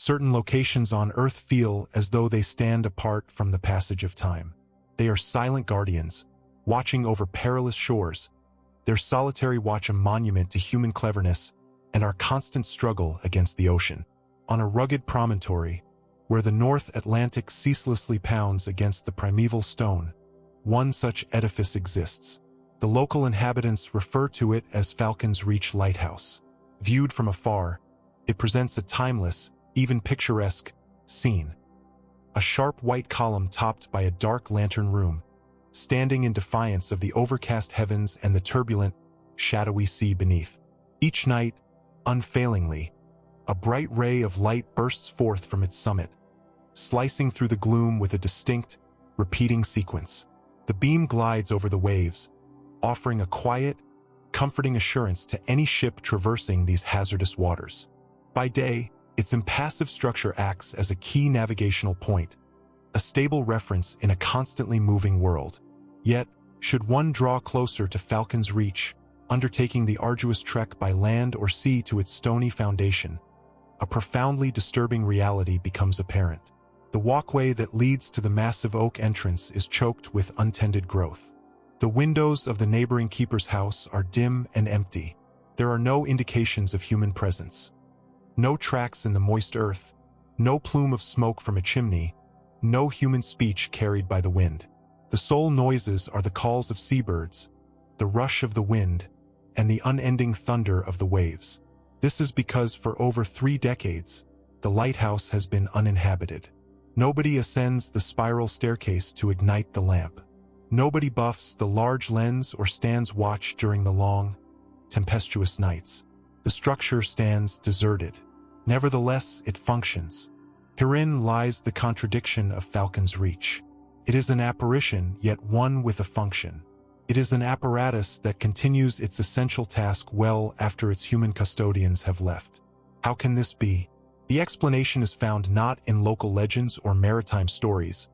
Certain locations on Earth feel as though they stand apart from the passage of time. They are silent guardians, watching over perilous shores, their solitary watch a monument to human cleverness and our constant struggle against the ocean. On a rugged promontory, where the North Atlantic ceaselessly pounds against the primeval stone, one such edifice exists. The local inhabitants refer to it as Falcon's Reach Lighthouse. Viewed from afar, it presents a timeless, even picturesque, scene. A sharp white column topped by a dark lantern room, standing in defiance of the overcast heavens and the turbulent, shadowy sea beneath. Each night, unfailingly, a bright ray of light bursts forth from its summit, slicing through the gloom with a distinct, repeating sequence. The beam glides over the waves, offering a quiet, comforting assurance to any ship traversing these hazardous waters. By day, its impassive structure acts as a key navigational point, a stable reference in a constantly moving world. Yet, should one draw closer to Falcon's Reach, undertaking the arduous trek by land or sea to its stony foundation, a profoundly disturbing reality becomes apparent. The walkway that leads to the massive oak entrance is choked with untended growth. The windows of the neighboring keeper's house are dim and empty. There are no indications of human presence. No tracks in the moist earth, no plume of smoke from a chimney, no human speech carried by the wind. The sole noises are the calls of seabirds, the rush of the wind, and the unending thunder of the waves. This is because for over 3 decades, the lighthouse has been uninhabited. Nobody ascends the spiral staircase to ignite the lamp. Nobody buffs the large lens or stands watch during the long, tempestuous nights. The structure stands deserted. Nevertheless, it functions. Herein lies the contradiction of Falcon's Reach. It is an apparition, yet one with a function. It is an apparatus that continues its essential task well after its human custodians have left. How can this be? The explanation is found not in local legends or maritime stories,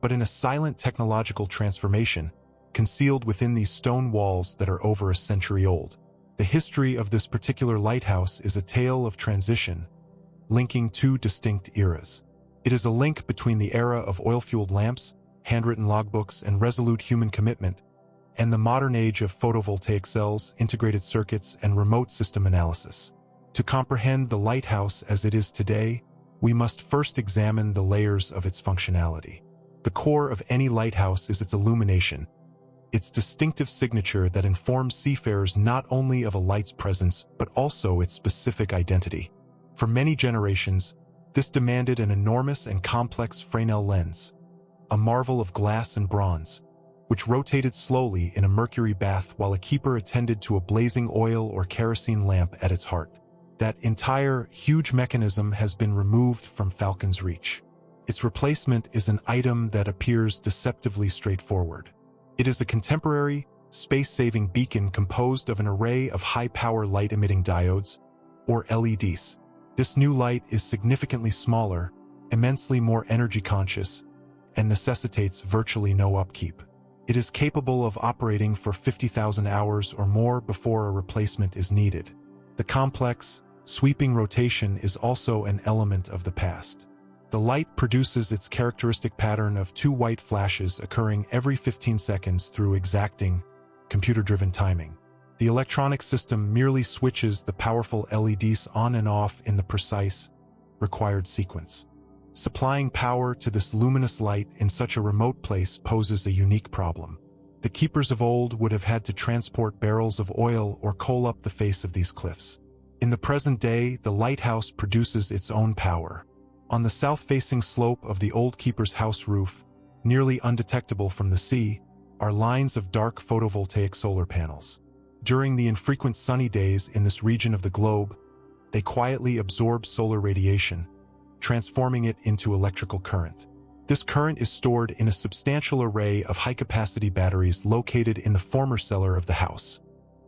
but in a silent technological transformation concealed within these stone walls that are over a century old. The history of this particular lighthouse is a tale of transition, linking 2 distinct eras. It is a link between the era of oil-fueled lamps, handwritten logbooks, and resolute human commitment, and the modern age of photovoltaic cells, integrated circuits, and remote system analysis. To comprehend the lighthouse as it is today, we must first examine the layers of its functionality. The core of any lighthouse is its illumination, its distinctive signature that informs seafarers not only of a light's presence, but also its specific identity. For many generations, this demanded an enormous and complex Fresnel lens, a marvel of glass and bronze, which rotated slowly in a mercury bath while a keeper attended to a blazing oil or kerosene lamp at its heart. That entire, huge mechanism has been removed from Falcon's Reach. Its replacement is an item that appears deceptively straightforward. It is a contemporary, space-saving beacon composed of an array of high-power light-emitting diodes, or LEDs. This new light is significantly smaller, immensely more energy-conscious, and necessitates virtually no upkeep. It is capable of operating for 50,000 hours or more before a replacement is needed. The complex, sweeping rotation is also an element of the past. The light produces its characteristic pattern of 2 white flashes occurring every 15 seconds through exacting, computer-driven timing. The electronic system merely switches the powerful LEDs on and off in the precise, required sequence. Supplying power to this luminous light in such a remote place poses a unique problem. The keepers of old would have had to transport barrels of oil or coal up the face of these cliffs. In the present day, the lighthouse produces its own power. On the south-facing slope of the old keeper's house roof, nearly undetectable from the sea, are lines of dark photovoltaic solar panels. During the infrequent sunny days in this region of the globe, they quietly absorb solar radiation, transforming it into electrical current. This current is stored in a substantial array of high-capacity batteries located in the former cellar of the house,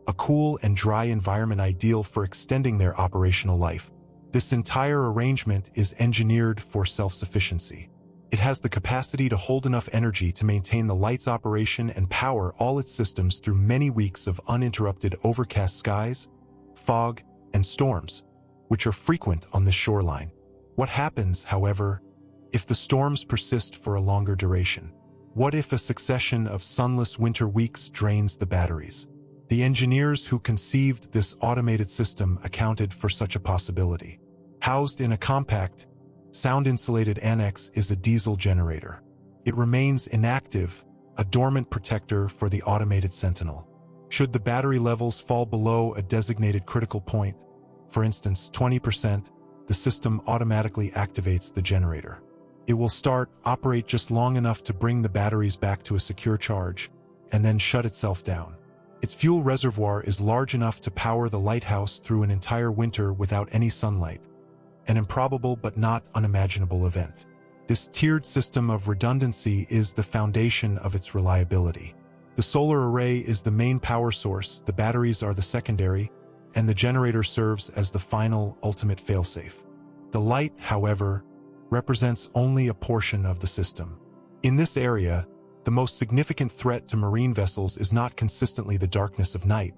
a cool and dry environment ideal for extending their operational life. This entire arrangement is engineered for self-sufficiency. It has the capacity to hold enough energy to maintain the light's operation and power all its systems through many weeks of uninterrupted overcast skies, fog, and storms, which are frequent on this shoreline. What happens, however, if the storms persist for a longer duration? What if a succession of sunless winter weeks drains the batteries? The engineers who conceived this automated system accounted for such a possibility. Housed in a compact, sound-insulated annex is a diesel generator. It remains inactive, a dormant protector for the automated sentinel. Should the battery levels fall below a designated critical point, for instance 20%, the system automatically activates the generator. It will operate just long enough to bring the batteries back to a secure charge, and then shut itself down. Its fuel reservoir is large enough to power the lighthouse through an entire winter without any sunlight, an improbable but not unimaginable event. This tiered system of redundancy is the foundation of its reliability. The solar array is the main power source, the batteries are the secondary, and the generator serves as the final, ultimate failsafe. The light, however, represents only a portion of the system. In this area, the most significant threat to marine vessels is not consistently the darkness of night,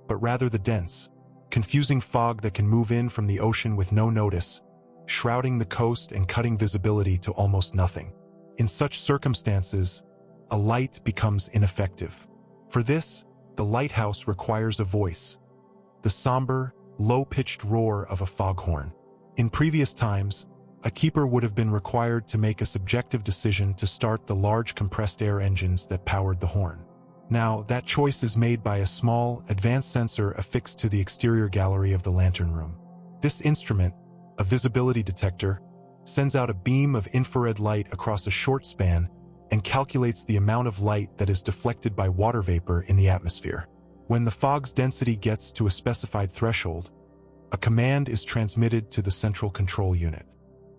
but rather the dense, confusing fog that can move in from the ocean with no notice, shrouding the coast and cutting visibility to almost nothing. In such circumstances, a light becomes ineffective. For this, the lighthouse requires a voice, the somber, low-pitched roar of a foghorn. In previous times, a keeper would have been required to make a subjective decision to start the large compressed air engines that powered the horn. Now, that choice is made by a small, advanced sensor affixed to the exterior gallery of the lantern room. This instrument, a visibility detector, sends out a beam of infrared light across a short span and calculates the amount of light that is deflected by water vapor in the atmosphere. When the fog's density gets to a specified threshold, a command is transmitted to the central control unit.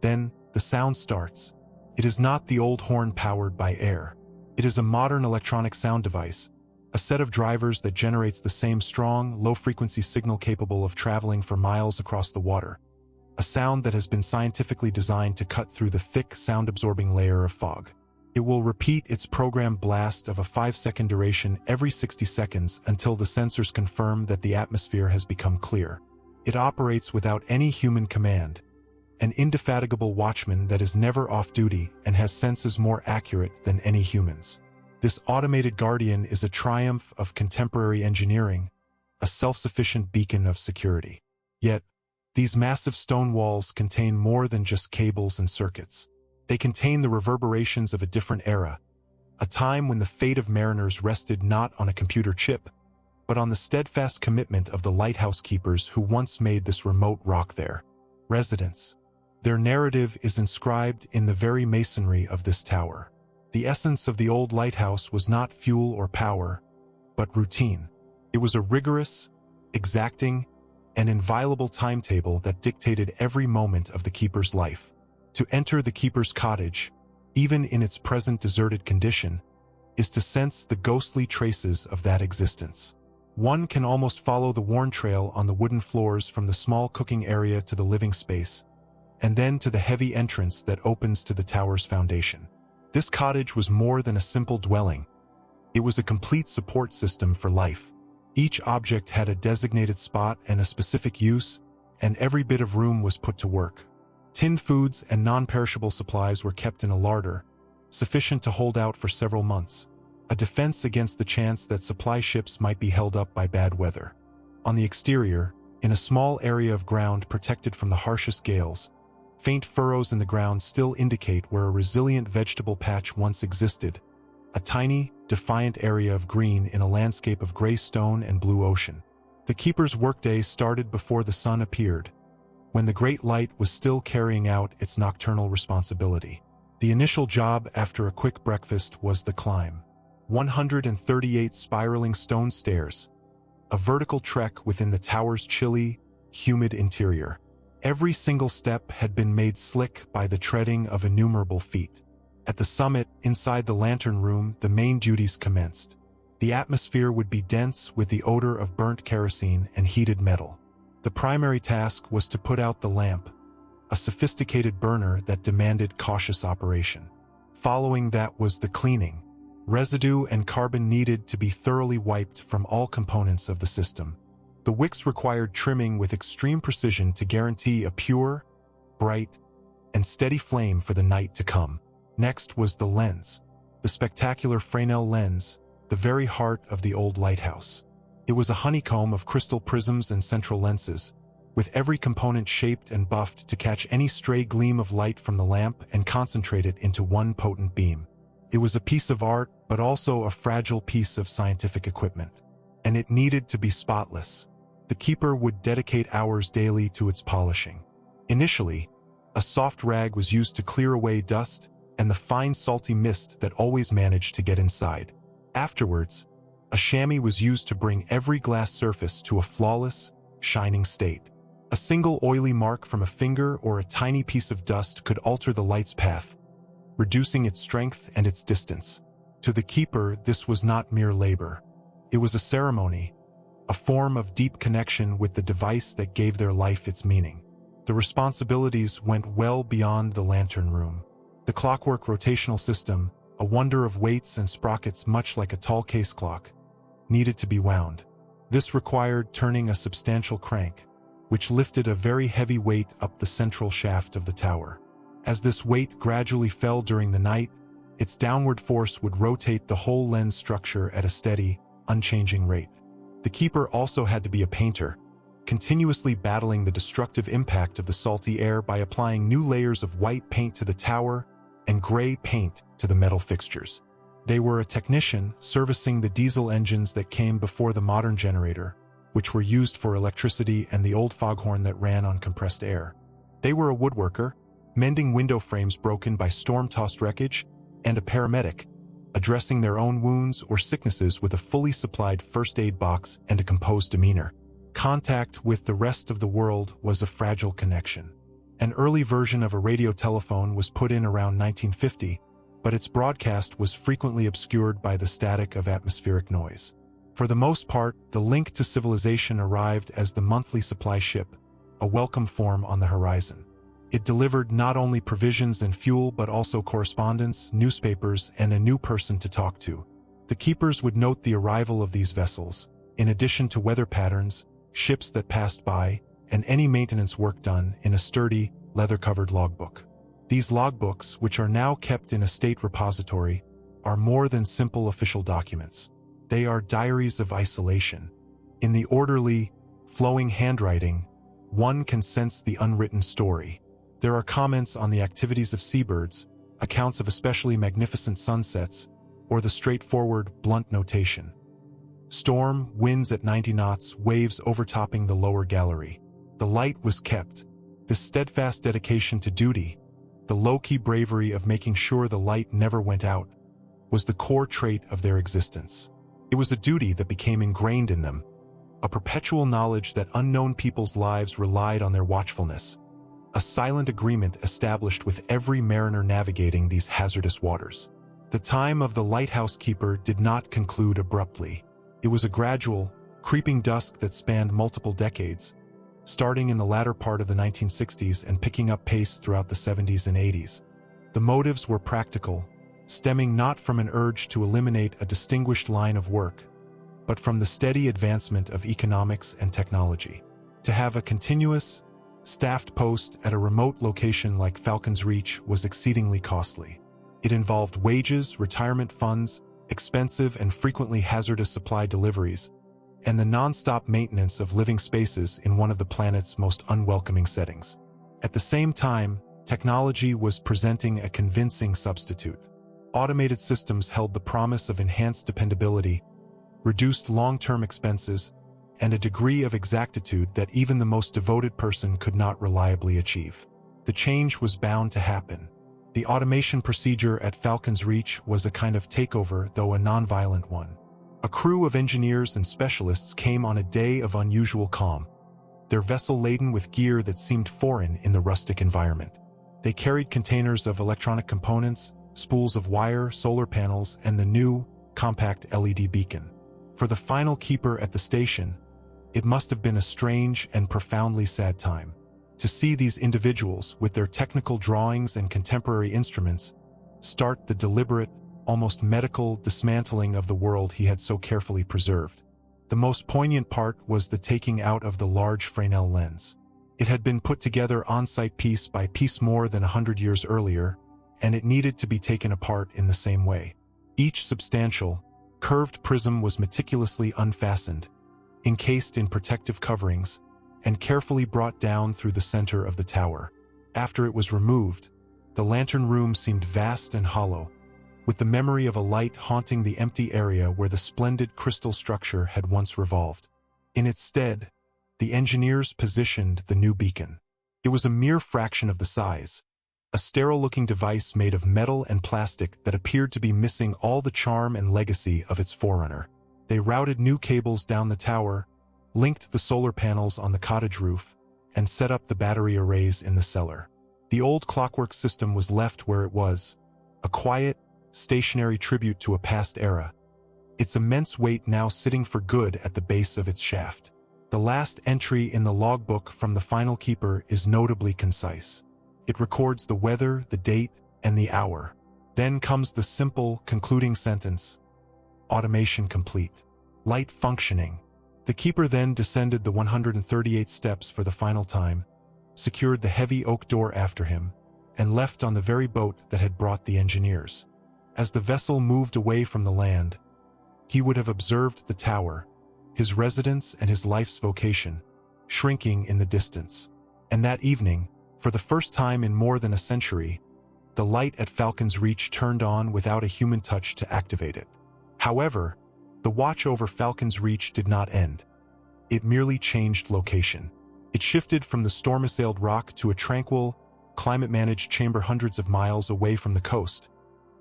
Then, the sound starts. It is not the old horn powered by air. It is a modern electronic sound device, a set of drivers that generates the same strong, low-frequency signal capable of traveling for miles across the water, a sound that has been scientifically designed to cut through the thick, sound-absorbing layer of fog. It will repeat its programmed blast of a 5-second duration every 60 seconds until the sensors confirm that the atmosphere has become clear. It operates without any human command, an indefatigable watchman that is never off-duty and has senses more accurate than any humans. This automated guardian is a triumph of contemporary engineering, a self-sufficient beacon of security. Yet, these massive stone walls contain more than just cables and circuits. They contain the reverberations of a different era, a time when the fate of mariners rested not on a computer chip, but on the steadfast commitment of the lighthouse keepers who once made this remote rock their residence. Their narrative is inscribed in the very masonry of this tower. The essence of the old lighthouse was not fuel or power, but routine. It was a rigorous, exacting, and inviolable timetable that dictated every moment of the keeper's life. To enter the keeper's cottage, even in its present deserted condition, is to sense the ghostly traces of that existence. One can almost follow the worn trail on the wooden floors from the small cooking area to the living space, and then to the heavy entrance that opens to the tower's foundation. This cottage was more than a simple dwelling. It was a complete support system for life. Each object had a designated spot and a specific use, and every bit of room was put to work. Tinned foods and non-perishable supplies were kept in a larder, sufficient to hold out for several months, a defense against the chance that supply ships might be held up by bad weather. On the exterior, in a small area of ground protected from the harshest gales, faint furrows in the ground still indicate where a resilient vegetable patch once existed, a tiny, defiant area of green in a landscape of gray stone and blue ocean. The keeper's workday started before the sun appeared, when the great light was still carrying out its nocturnal responsibility. The initial job after a quick breakfast was the climb. 138 spiraling stone stairs, a vertical trek within the tower's chilly, humid interior. Every single step had been made slick by the treading of innumerable feet. At the summit, inside the lantern room, the main duties commenced. The atmosphere would be dense with the odor of burnt kerosene and heated metal. The primary task was to put out the lamp, a sophisticated burner that demanded cautious operation. Following that was the cleaning. Residue and carbon needed to be thoroughly wiped from all components of the system. The wicks required trimming with extreme precision to guarantee a pure, bright, and steady flame for the night to come. Next was the lens. The spectacular Fresnel lens, the very heart of the old lighthouse. It was a honeycomb of crystal prisms and central lenses, with every component shaped and buffed to catch any stray gleam of light from the lamp and concentrate it into one potent beam. It was a piece of art, but also a fragile piece of scientific equipment. And it needed to be spotless. The keeper would dedicate hours daily to its polishing. Initially, a soft rag was used to clear away dust and the fine salty mist that always managed to get inside. Afterwards, a chamois was used to bring every glass surface to a flawless, shining state. A single oily mark from a finger or a tiny piece of dust could alter the light's path, reducing its strength and its distance. To the keeper, this was not mere labor. It was a ceremony, a form of deep connection with the device that gave their life its meaning. The responsibilities went well beyond the lantern room. The clockwork rotational system, a wonder of weights and sprockets much like a tall case clock, needed to be wound. This required turning a substantial crank, which lifted a very heavy weight up the central shaft of the tower. As this weight gradually fell during the night, its downward force would rotate the whole lens structure at a steady, unchanging rate. The keeper also had to be a painter, continuously battling the destructive impact of the salty air by applying new layers of white paint to the tower and gray paint to the metal fixtures. They were a technician servicing the diesel engines that came before the modern generator, which were used for electricity, and the old foghorn that ran on compressed air. They were a woodworker, mending window frames broken by storm-tossed wreckage, and a paramedic, addressing their own wounds or sicknesses with a fully supplied first aid box and a composed demeanor. Contact with the rest of the world was a fragile connection. An early version of a radio telephone was put in around 1950, but its broadcast was frequently obscured by the static of atmospheric noise. For the most part, the link to civilization arrived as the monthly supply ship, a welcome form on the horizon. It delivered not only provisions and fuel but also correspondence, newspapers, and a new person to talk to. The keepers would note the arrival of these vessels, in addition to weather patterns, ships that passed by, and any maintenance work done in a sturdy, leather-covered logbook. These logbooks, which are now kept in a state repository, are more than simple official documents. They are diaries of isolation. In the orderly, flowing handwriting, one can sense the unwritten story. There are comments on the activities of seabirds, accounts of especially magnificent sunsets, or the straightforward, blunt notation. Storm, winds at 90 knots, waves overtopping the lower gallery. The light was kept. This steadfast dedication to duty, the low-key bravery of making sure the light never went out, was the core trait of their existence. It was a duty that became ingrained in them, a perpetual knowledge that unknown people's lives relied on their watchfulness, a silent agreement established with every mariner navigating these hazardous waters. The time of the lighthouse keeper did not conclude abruptly. It was a gradual, creeping dusk that spanned multiple decades, starting in the latter part of the 1960s and picking up pace throughout the 70s and 80s. The motives were practical, stemming not from an urge to eliminate a distinguished line of work, but from the steady advancement of economics and technology. To have a continuous, staffed post at a remote location like Falcon's Reach was exceedingly costly. It involved wages, retirement funds, expensive and frequently hazardous supply deliveries, and the non-stop maintenance of living spaces in one of the planet's most unwelcoming settings. At the same time, technology was presenting a convincing substitute. Automated systems held the promise of enhanced dependability, reduced long-term expenses, and a degree of exactitude that even the most devoted person could not reliably achieve. The change was bound to happen. The automation procedure at Falcon's Reach was a kind of takeover, though a non-violent one. A crew of engineers and specialists came on a day of unusual calm, their vessel laden with gear that seemed foreign in the rustic environment. They carried containers of electronic components, spools of wire, solar panels, and the new, compact LED beacon. For the final keeper at the station, it must have been a strange and profoundly sad time. To see these individuals, with their technical drawings and contemporary instruments, start the deliberate, almost medical dismantling of the world he had so carefully preserved. The most poignant part was the taking out of the large Fresnel lens. It had been put together on-site piece by piece more than 100 years earlier, and it needed to be taken apart in the same way. Each substantial, curved prism was meticulously unfastened, encased in protective coverings, and carefully brought down through the center of the tower. After it was removed, the lantern room seemed vast and hollow, with the memory of a light haunting the empty area where the splendid crystal structure had once revolved. In its stead, the engineers positioned the new beacon. It was a mere fraction of the size, a sterile-looking device made of metal and plastic that appeared to be missing all the charm and legacy of its forerunner. They routed new cables down the tower, linked the solar panels on the cottage roof, and set up the battery arrays in the cellar. The old clockwork system was left where it was, a quiet, stationary tribute to a past era, its immense weight now sitting for good at the base of its shaft. The last entry in the logbook from the final keeper is notably concise. It records the weather, the date, and the hour. Then comes the simple, concluding sentence: automation complete. Light functioning. The keeper then descended the 138 steps for the final time, secured the heavy oak door after him, and left on the very boat that had brought the engineers. As the vessel moved away from the land, he would have observed the tower, his residence and his life's vocation, shrinking in the distance. And that evening, for the first time in more than a century, the light at Falcon's Reach turned on without a human touch to activate it. However, the watch over Falcon's Reach did not end. It merely changed location. It shifted from the storm-assailed rock to a tranquil, climate-managed chamber hundreds of miles away from the coast,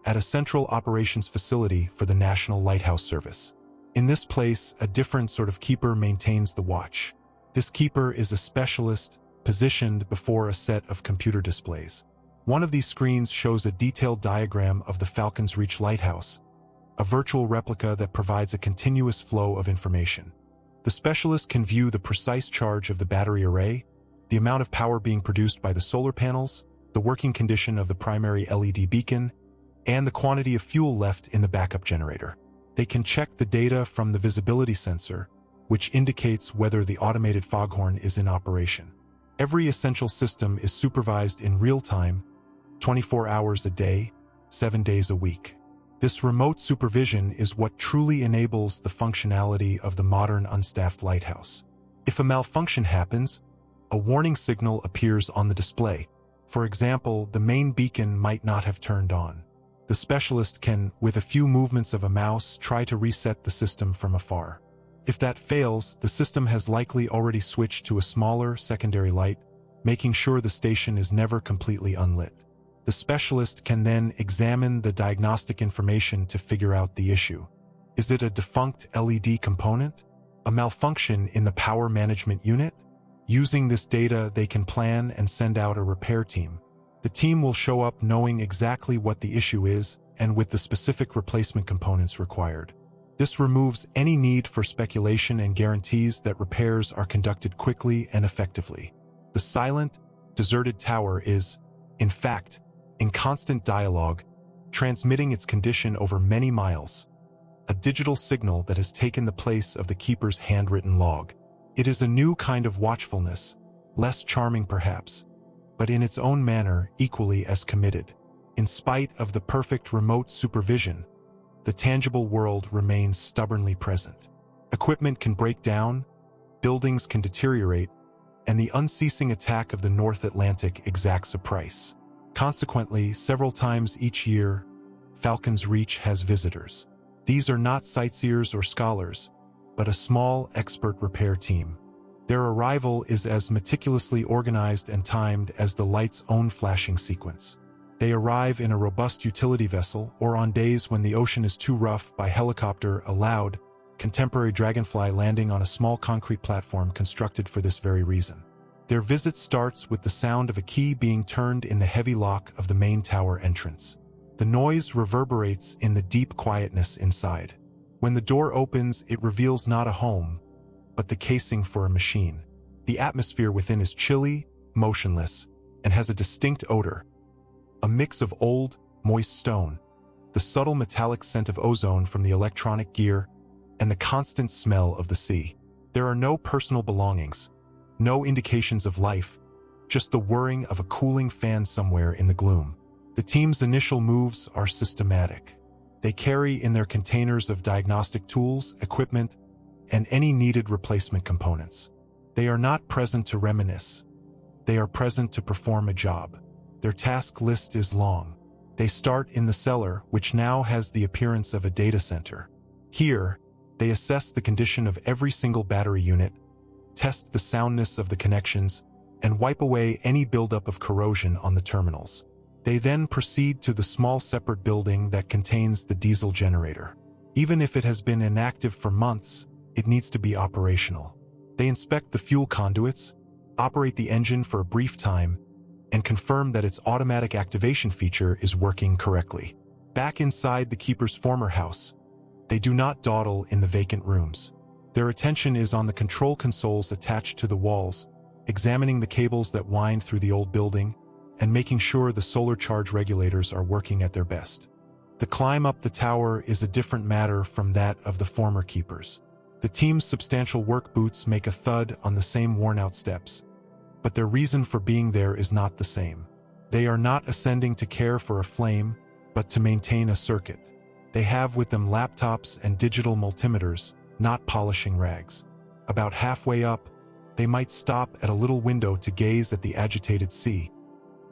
at a central operations facility for the National Lighthouse Service. In this place, a different sort of keeper maintains the watch. This keeper is a specialist positioned before a set of computer displays. One of these screens shows a detailed diagram of the Falcon's Reach lighthouse, a virtual replica that provides a continuous flow of information. The specialist can view the precise charge of the battery array, the amount of power being produced by the solar panels, the working condition of the primary LED beacon, and the quantity of fuel left in the backup generator. They can check the data from the visibility sensor, which indicates whether the automated foghorn is in operation. Every essential system is supervised in real time, 24 hours a day, 7 days a week. This remote supervision is what truly enables the functionality of the modern unstaffed lighthouse. If a malfunction happens, a warning signal appears on the display. For example, the main beacon might not have turned on. The specialist can, with a few movements of a mouse, try to reset the system from afar. If that fails, the system has likely already switched to a smaller secondary light, making sure the station is never completely unlit. The specialist can then examine the diagnostic information to figure out the issue. Is it a defunct LED component? A malfunction in the power management unit? Using this data, they can plan and send out a repair team. The team will show up knowing exactly what the issue is and with the specific replacement components required. This removes any need for speculation and guarantees that repairs are conducted quickly and effectively. The silent, deserted tower is, in fact, in constant dialogue, transmitting its condition over many miles, a digital signal that has taken the place of the keeper's handwritten log. It is a new kind of watchfulness, less charming perhaps, but in its own manner equally as committed. In spite of the perfect remote supervision, the tangible world remains stubbornly present. Equipment can break down, buildings can deteriorate, and the unceasing attack of the North Atlantic exacts a price. Consequently, several times each year, Falcon's Reach has visitors. These are not sightseers or scholars, but a small expert repair team. Their arrival is as meticulously organized and timed as the light's own flashing sequence. They arrive in a robust utility vessel, or on days when the ocean is too rough, by helicopter, a loud, contemporary dragonfly landing on a small concrete platform constructed for this very reason. Their visit starts with the sound of a key being turned in the heavy lock of the main tower entrance. The noise reverberates in the deep quietness inside. When the door opens, it reveals not a home, but the casing for a machine. The atmosphere within is chilly, motionless, and has a distinct odor. A mix of old, moist stone, the subtle metallic scent of ozone from the electronic gear, and the constant smell of the sea. There are no personal belongings, No indications of life, just the whirring of a cooling fan somewhere in the gloom. The team's initial moves are systematic. They carry in their containers of diagnostic tools, equipment, and any needed replacement components. They are not present to reminisce. They are present to perform a job. Their task list is long. They start in the cellar, which now has the appearance of a data center. Here, they assess the condition of every single battery unit, test the soundness of the connections, and wipe away any buildup of corrosion on the terminals. They then proceed to the small separate building that contains the diesel generator. Even if it has been inactive for months, it needs to be operational. They inspect the fuel conduits, operate the engine for a brief time, and confirm that its automatic activation feature is working correctly. Back inside the keeper's former house, they do not dawdle in the vacant rooms. Their attention is on the control consoles attached to the walls, examining the cables that wind through the old building, and making sure the solar charge regulators are working at their best. The climb up the tower is a different matter from that of the former keepers. The team's substantial work boots make a thud on the same worn-out steps, but their reason for being there is not the same. They are not ascending to care for a flame, but to maintain a circuit. They have with them laptops and digital multimeters, not polishing rags. About halfway up, they might stop at a little window to gaze at the agitated sea,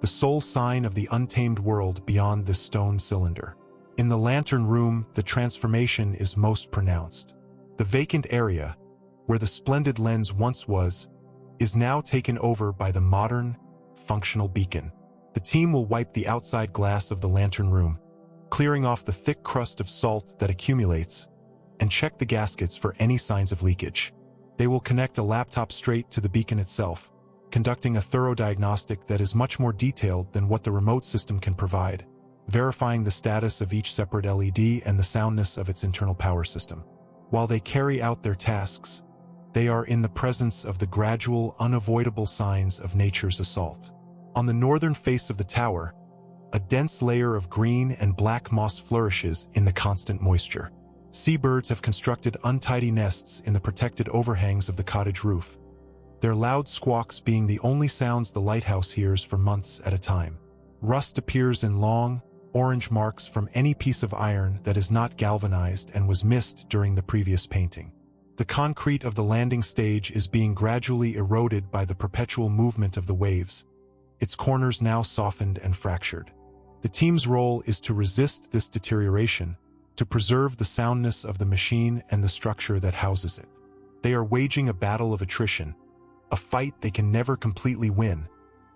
the sole sign of the untamed world beyond this stone cylinder. In the lantern room, the transformation is most pronounced. The vacant area, where the splendid lens once was, is now taken over by the modern, functional beacon. The team will wipe the outside glass of the lantern room, clearing off the thick crust of salt that accumulates, and check the gaskets for any signs of leakage. They will connect a laptop straight to the beacon itself, conducting a thorough diagnostic that is much more detailed than what the remote system can provide, verifying the status of each separate LED and the soundness of its internal power system. While they carry out their tasks, they are in the presence of the gradual, unavoidable signs of nature's assault. On the northern face of the tower, a dense layer of green and black moss flourishes in the constant moisture. Seabirds have constructed untidy nests in the protected overhangs of the cottage roof, their loud squawks being the only sounds the lighthouse hears for months at a time. Rust appears in long, orange marks from any piece of iron that is not galvanized and was missed during the previous painting. The concrete of the landing stage is being gradually eroded by the perpetual movement of the waves, its corners now softened and fractured. The team's role is to resist this deterioration, to preserve the soundness of the machine and the structure that houses it. They are waging a battle of attrition, a fight they can never completely win,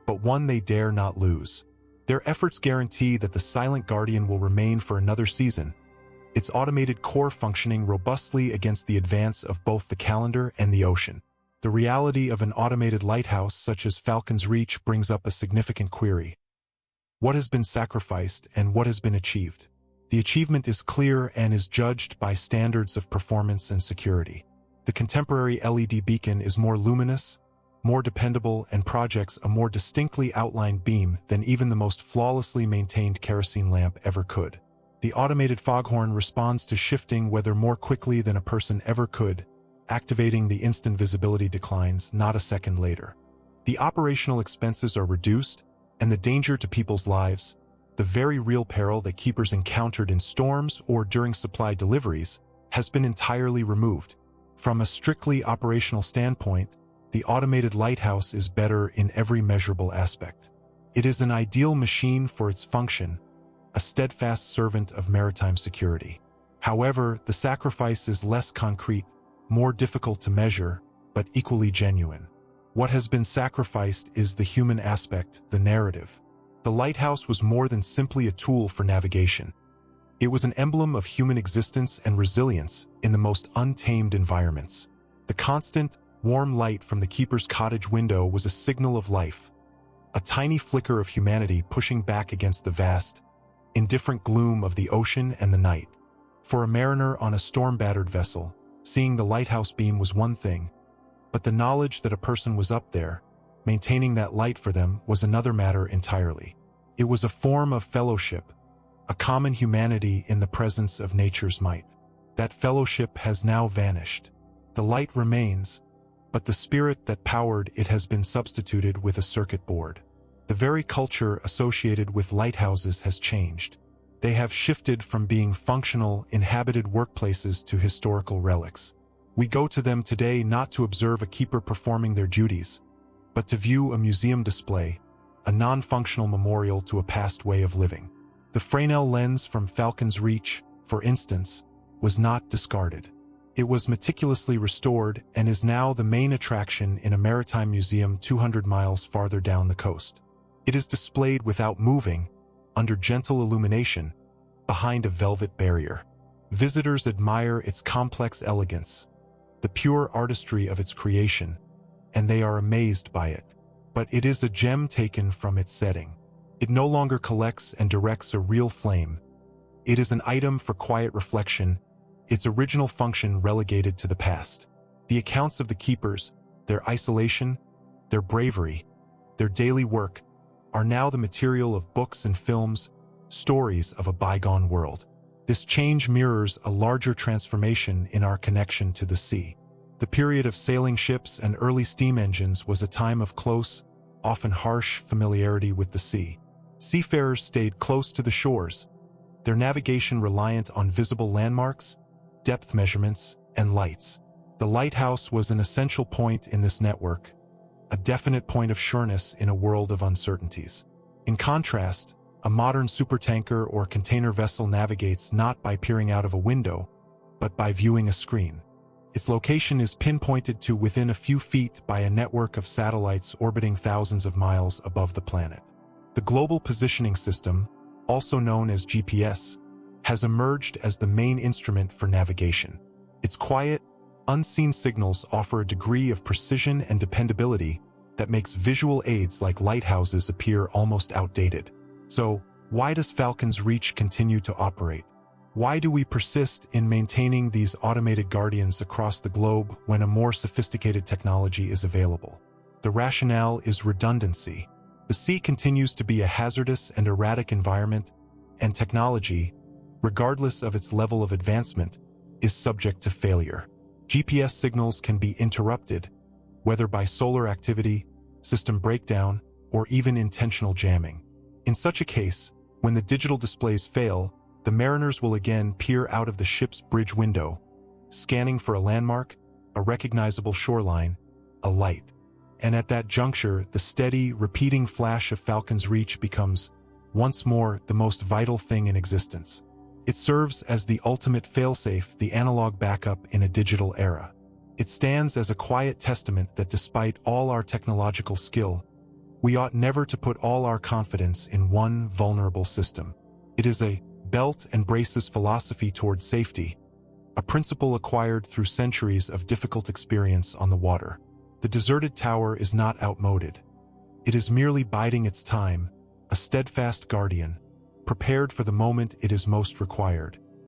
but one they dare not lose. Their efforts guarantee that the Silent Guardian will remain for another season, its automated core functioning robustly against the advance of both the calendar and the ocean. The reality of an automated lighthouse such as Falcon's Reach brings up a significant query. What has been sacrificed and what has been achieved? The achievement is clear and is judged by standards of performance and security. The contemporary LED beacon is more luminous, more dependable, and projects a more distinctly outlined beam than even the most flawlessly maintained kerosene lamp ever could. The automated foghorn responds to shifting weather more quickly than a person ever could, activating the instant visibility declines not a second later. The operational expenses are reduced, and the danger to people's lives, the very real peril that keepers encountered in storms or during supply deliveries, has been entirely removed. From a strictly operational standpoint, the automated lighthouse is better in every measurable aspect. It is an ideal machine for its function, a steadfast servant of maritime security. However, the sacrifice is less concrete, more difficult to measure, but equally genuine. What has been sacrificed is the human aspect, the narrative. The lighthouse was more than simply a tool for navigation. It was an emblem of human existence and resilience in the most untamed environments. The constant, warm light from the keeper's cottage window was a signal of life, a tiny flicker of humanity pushing back against the vast, indifferent gloom of the ocean and the night. For a mariner on a storm-battered vessel, seeing the lighthouse beam was one thing, but the knowledge that a person was up there, maintaining that light for them, was another matter entirely. It was a form of fellowship, a common humanity in the presence of nature's might. That fellowship has now vanished. The light remains, but the spirit that powered it has been substituted with a circuit board. The very culture associated with lighthouses has changed. They have shifted from being functional, inhabited workplaces to historical relics. We go to them today not to observe a keeper performing their duties, but to view a museum display, a non-functional memorial to a past way of living. The Fresnel lens from Falcon's Reach, for instance, was not discarded. It was meticulously restored and is now the main attraction in a maritime museum 200 miles farther down the coast. It is displayed without moving, under gentle illumination, behind a velvet barrier. Visitors admire its complex elegance, the pure artistry of its creation, and they are amazed by it. But it is a gem taken from its setting. It no longer collects and directs a real flame. It is an item for quiet reflection, its original function relegated to the past. The accounts of the keepers, their isolation, their bravery, their daily work, are now the material of books and films, stories of a bygone world. This change mirrors a larger transformation in our connection to the sea. The period of sailing ships and early steam engines was a time of close, often harsh familiarity with the sea. Seafarers stayed close to the shores, their navigation reliant on visible landmarks, depth measurements, and lights. The lighthouse was an essential point in this network, a definite point of sureness in a world of uncertainties. In contrast, a modern supertanker or container vessel navigates not by peering out of a window, but by viewing a screen. Its location is pinpointed to within a few feet by a network of satellites orbiting thousands of miles above the planet. The Global Positioning System, also known as GPS, has emerged as the main instrument for navigation. Its quiet, unseen signals offer a degree of precision and dependability that makes visual aids like lighthouses appear almost outdated. So, why does Falcon's Reach continue to operate? Why do we persist in maintaining these automated guardians across the globe when a more sophisticated technology is available? The rationale is redundancy. The sea continues to be a hazardous and erratic environment, and technology, regardless of its level of advancement, is subject to failure. GPS signals can be interrupted, whether by solar activity, system breakdown, or even intentional jamming. In such a case, when the digital displays fail, the mariners will again peer out of the ship's bridge window, scanning for a landmark, a recognizable shoreline, a light. And at that juncture, the steady, repeating flash of Falcon's Reach becomes, once more, the most vital thing in existence. It serves as the ultimate failsafe, the analog backup in a digital era. It stands as a quiet testament that despite all our technological skill, we ought never to put all our confidence in one vulnerable system. It is a belt and braces philosophy toward safety, a principle acquired through centuries of difficult experience on the water. The deserted tower is not outmoded. It is merely biding its time, a steadfast guardian, prepared for the moment it is most required.